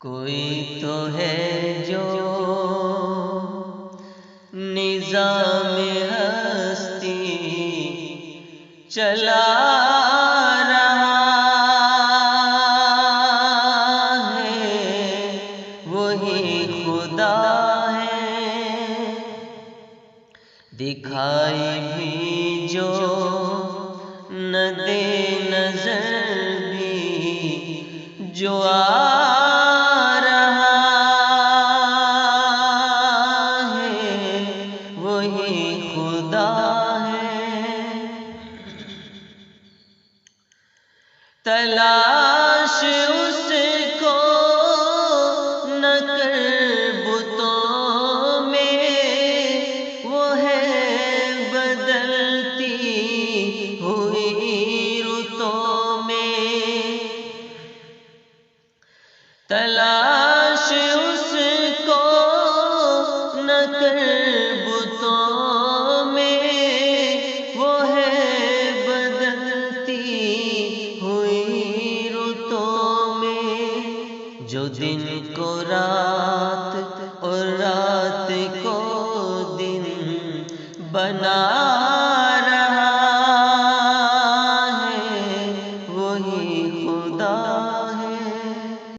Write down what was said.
کوئی تو ہے جو نظام ہستی چلا رہا ہے، وہی خدا ہے۔ دکھائی بھی جو نہ دے نظر بھی جو آ رہا ہے، وہی خدا ہے۔ تلاش اس کو نہ کر بتوں میں، وہ ہے بدلتی ہوئی رتوں میں۔ تلاش اس کو نہ کر بتوں میں، وہ ہے بدلتی ہوئی رتوں میں۔ جو دن کو رات اور رات کو دن بنا